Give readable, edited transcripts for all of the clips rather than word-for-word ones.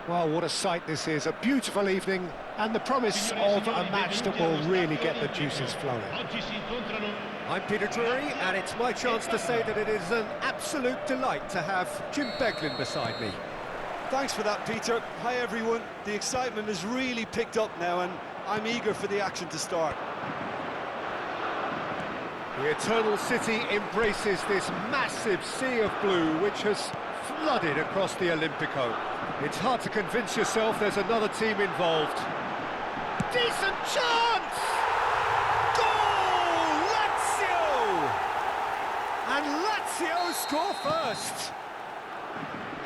Well, what a sight this is, a beautiful evening and the promise of a match that will really get the juices flowing. I'm Peter Drury, and it's my chance to say that it is an absolute delight to have Jim Beglin beside me. Thanks for that, Peter. Hi everyone. The excitement has really picked up now and I'm eager for the action to start. The Eternal City embraces this massive sea of blue which has flooded across the Olimpico. It's hard to convince yourself there's another team involved. Decent chance! Goal! Lazio! And Lazio score first!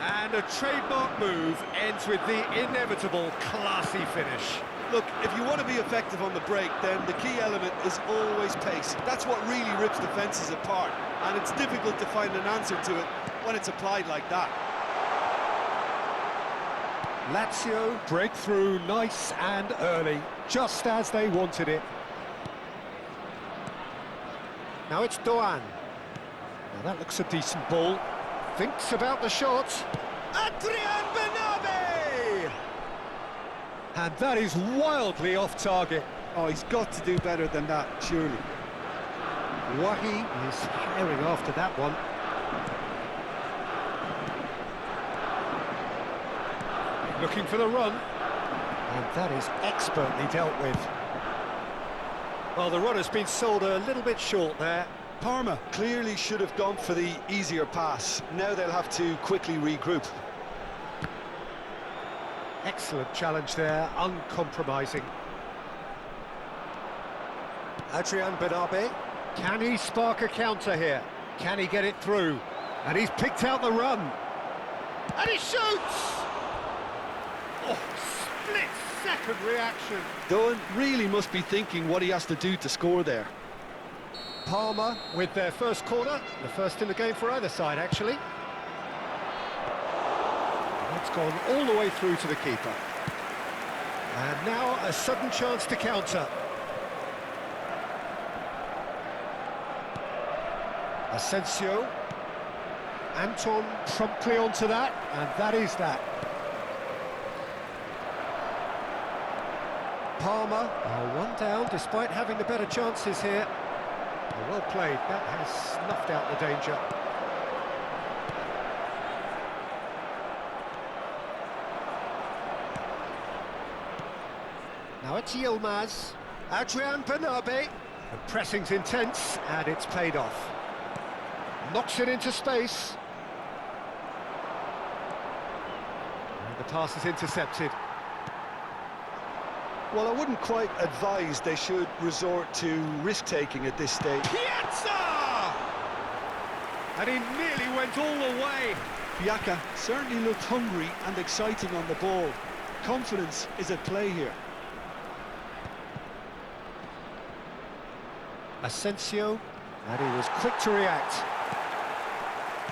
And a trademark move ends with the inevitable classy finish. Look, if you want to be effective on the break, then the key element is always pace. That's what really rips defences apart, and it's difficult to find an answer to it when it's applied like that. Lazio break through nice and early, just as they wanted it. Now it's Doan. Now that looks a decent ball. Thinks about the shot. Adrian Benabe! And that is wildly off target. Oh, he's got to do better than that, surely. Wahi is herring after that one. Looking for the run. And that is expertly dealt with. Well, the run has been sold a little bit short there. Parma clearly should have gone for the easier pass. Now they'll have to quickly regroup. Excellent challenge there, uncompromising. Adrian Benabe. Can he spark a counter here? Can he get it through? And he's picked out the run. And he shoots! Oh, split-second reaction. Doan really must be thinking what he has to do to score there. Parma with their first corner, the first in the game for either side, actually. It's gone all the way through to the keeper. And now a sudden chance to counter. Asensio. Anton promptly onto that, and that is that. Parma are one down despite having the better chances here. Well played, that has snuffed out the danger. Now it's Yilmaz. Adrian Benabe. The pressing's intense, and it's paid off. Knocks it into space. And the pass is intercepted. Well, I wouldn't quite advise they should resort to risk-taking at this stage. Piazza! And he nearly went all the way. Piazza certainly looked hungry and exciting on the ball. Confidence is at play here. Asensio, and he was quick to react.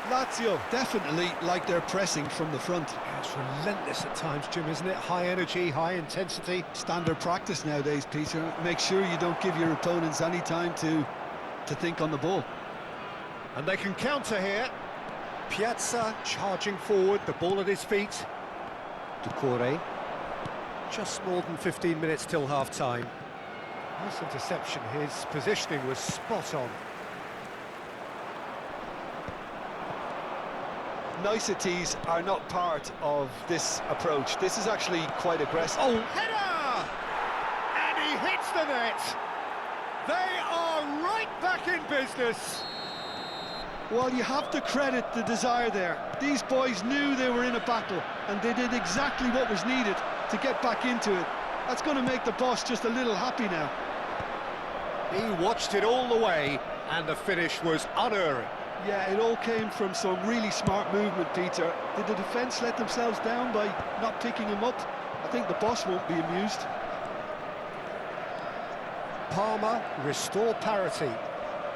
Lazio definitely like their pressing from the front. It's relentless at times, Jim, isn't it? High energy, high intensity. Standard practice nowadays, Peter. Make sure you don't give your opponents any time to think on the ball. And they can counter here. Piazza charging forward, the ball at his feet. Ducore. Just more than 15 minutes till half-time. Nice interception, his positioning was spot on. Niceties are not part of this approach. This is actually quite aggressive. Oh, header! And he hits the net. They are right back in business. Well, you have to credit the desire there. These boys knew they were in a battle, and they did exactly what was needed to get back into it. That's going to make the boss just a little happy now. He watched it all the way, and the finish was unerring. Yeah, it all came from some really smart movement, Peter. Did the defence let themselves down by not picking him up? I think the boss won't be amused. Parma restore parity.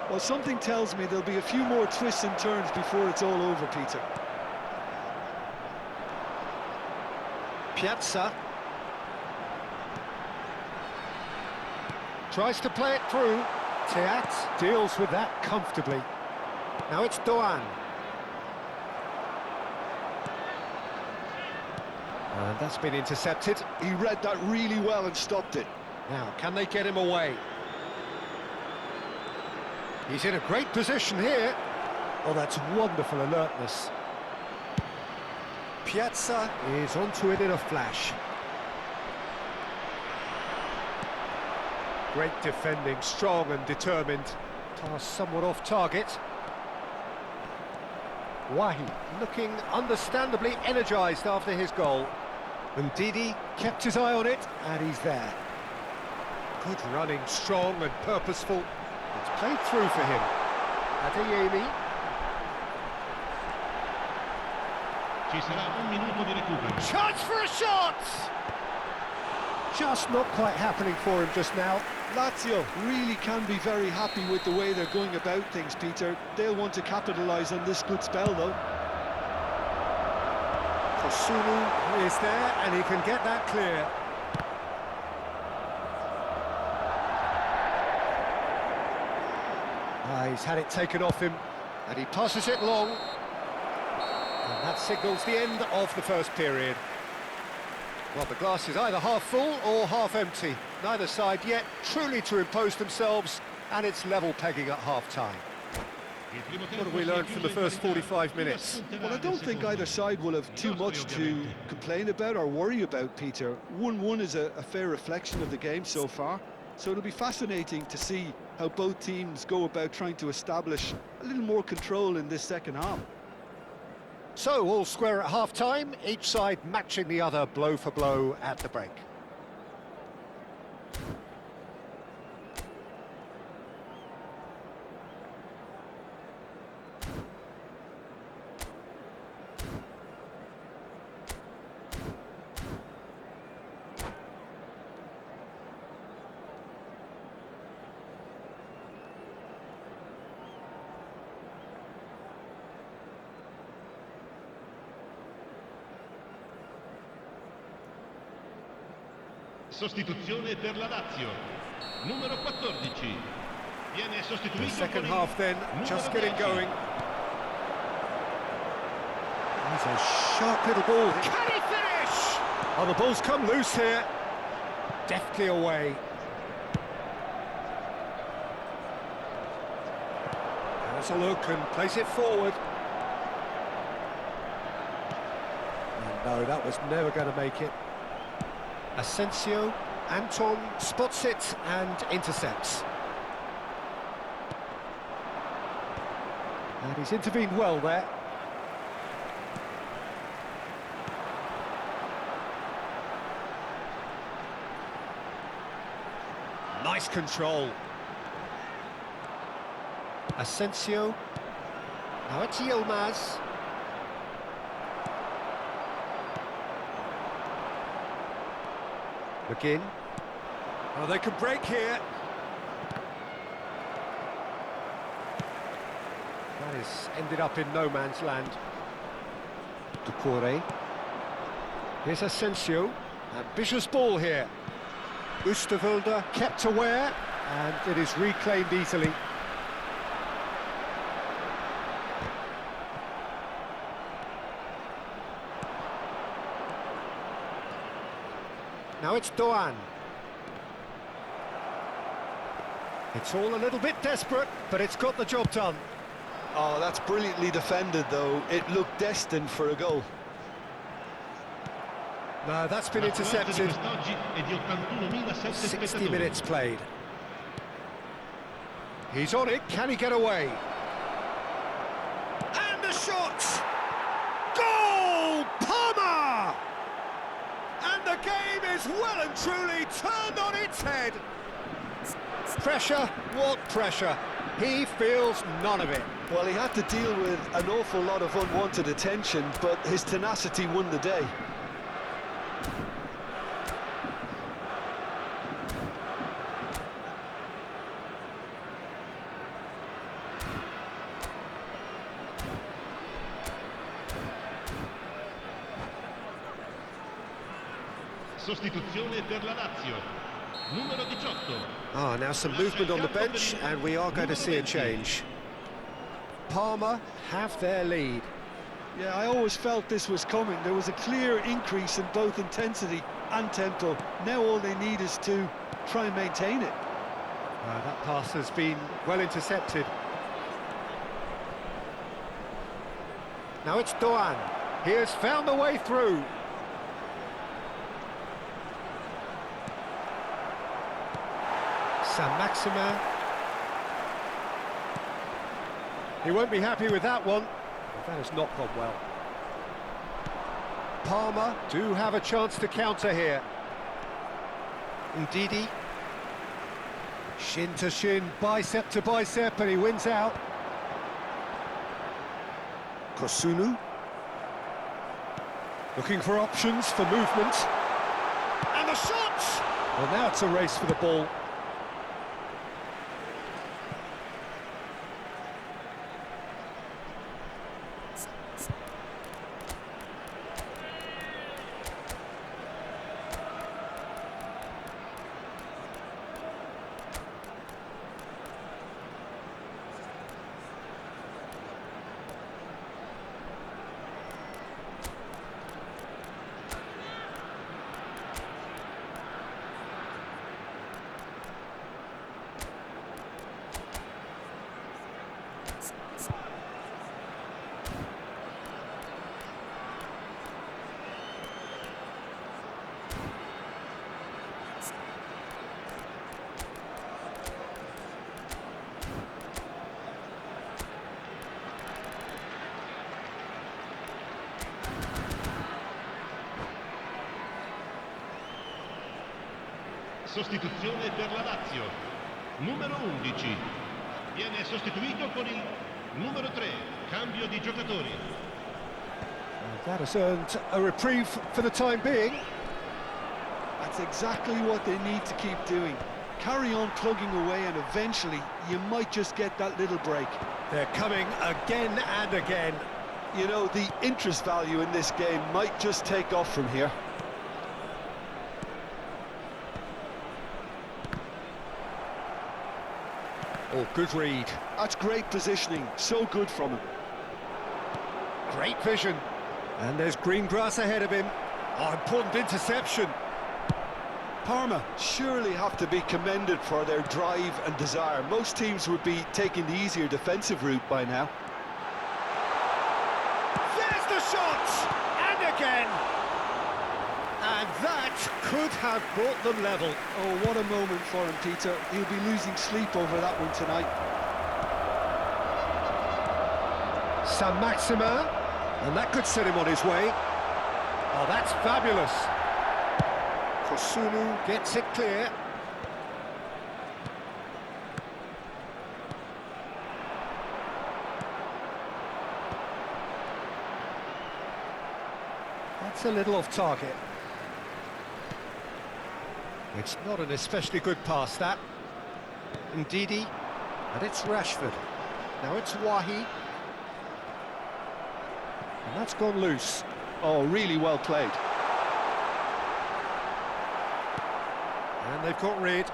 Well, something tells me there'll be a few more twists and turns before it's all over, Peter. Piazza. Tries to play it through. Teat deals with that comfortably. Now it's Doan. And that's been intercepted. He read that really well and stopped it. Now, can they get him away? He's in a great position here. Oh, that's wonderful alertness. Piazza is onto it in a flash. Great defending, strong and determined. Pass somewhat off target. Wahi looking understandably energised after his goal. And Didi kept his eye on it, and he's there. Good running, strong and purposeful. It's played through for him. Adeyemi. Ci sarà un minuto di recupero. Chance for a shot! Just not quite happening for him just now. Lazio really can be very happy with the way they're going about things, Peter. They'll want to capitalise on this good spell, though. Kosunu is there, and he can get that clear. He's had it taken off him, and he passes it long. And that signals the end of the first period. Well, the glass is either half full or half empty. Neither side yet truly to impose themselves, and it's level pegging at half-time. What have we learned from the first 45 minutes? Well, I don't think either side will have too much to complain about or worry about, Peter. 1-1 is a fair reflection of the game so far, so it'll be fascinating to see how both teams go about trying to establish a little more control in this second half. So, all square at half-time, each side matching the other blow for blow at the break. Sostituzione per la Lazio. Numero 14. Viene The sostituito second con il half then, just numero getting 10. going. He's a sharp little ball. Can he finish? Oh, the ball's come loose here. Deftly away. Has a look and plays it forward. And no, that was never going to make it. Asensio, Anton spots it and intercepts. And he's intervened well there. Nice control. Asensio. Now it's Yilmaz. McGinn. Oh, they can break here. That is ended up in no man's land. Ducouré. Here's Asensio. Ambitious ball here. Oosterwolde kept aware, and it is reclaimed easily. Now it's Doan. It's all a little bit desperate, but it's got the job done. Oh, that's brilliantly defended, though. It looked destined for a goal. No, that's been La squadra di intercepted. quest'oggi è di 81.007 60 spettatori. minutes played. He's on it, can he get away? And the shot! Goal! Palmer! And the game is well and truly turned on its head. Pressure? What pressure? He feels none of it. Well, he had to deal with an awful lot of unwanted attention, but his tenacity won the day. Sostituzione per la Lazio. Numero 18. Ah, now some movement on the bench, and we are going to see a change. Parma have their lead. Yeah, I always felt this was coming. There was a clear increase in both intensity and tempo. Now all they need is to try and maintain it. That pass has been well intercepted. Now it's Doan. He has found the way through. Saint-Maximin. He won't be happy with that one. That has not gone well. Palmer do have a chance to counter here. Ndidi. Shin to shin, bicep to bicep, and he wins out. Kosunu. Looking for options for movement. And the shot! Well, now it's a race for the ball. Sostituzione per la Lazio. Numero 11. Viene sostituito con il numero 3. Cambio di giocatori. That has earned a reprieve for the time being. That's exactly what they need to keep doing. Carry on plugging away and eventually you might just get that little break. They're coming again and again. You know, the interest value in this game might just take off from here. Oh, good read. That's great positioning, so good from him. Great vision. And there's green grass ahead of him. Oh, important interception. Parma surely have to be commended for their drive and desire. Most teams would be taking the easier defensive route by now. There's the shot! And again! And that could have brought them level. Oh, what a moment for him, Peter. He'll be losing sleep over that one tonight. Saint-Maximin, and that could set him on his way. Oh, that's fabulous. Kosunu gets it clear. That's a little off target. It's not an especially good pass, that. Ndidi, and it's Rashford. Now it's Wahi. And that's gone loose. Oh, really well played. And they've got rid.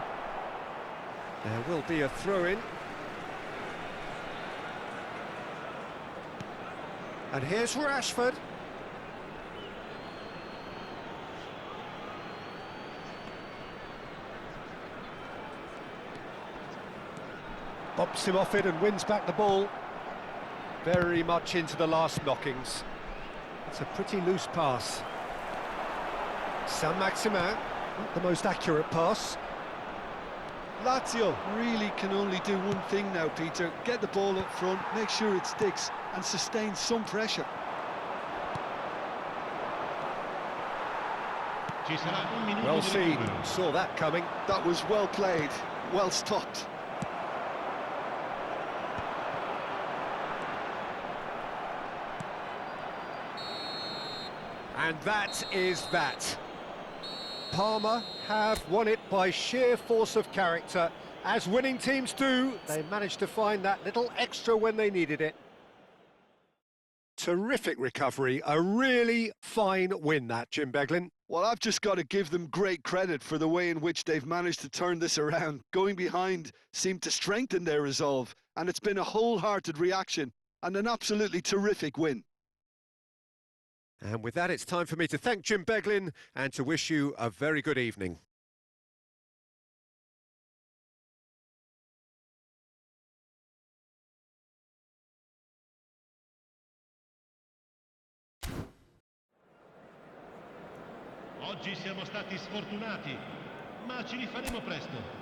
There will be a throw-in. And here's Rashford. Bumps him off it and wins back the ball. Very much into the last knockings. It's a pretty loose pass. Saint-Maximin, not the most accurate pass. Lazio really can only do one thing now, Peter. Get the ball up front, make sure it sticks, and sustain some pressure. Ci sarà un minuto Well di seen, recupero. saw that coming. That was well played, well stopped. And that is that. Parma have won it by sheer force of character. As winning teams do, they managed to find that little extra when they needed it. Terrific recovery, a really fine win that, Jim Beglin. Well, I've just got to give them great credit for the way in which they've managed to turn this around. Going behind seemed to strengthen their resolve, and it's been a wholehearted reaction and an absolutely terrific win. And with that, it's time for me to thank Jim Beglin and to wish you a very good evening. Oggi siamo stati sfortunati, ma ci rifaremo presto.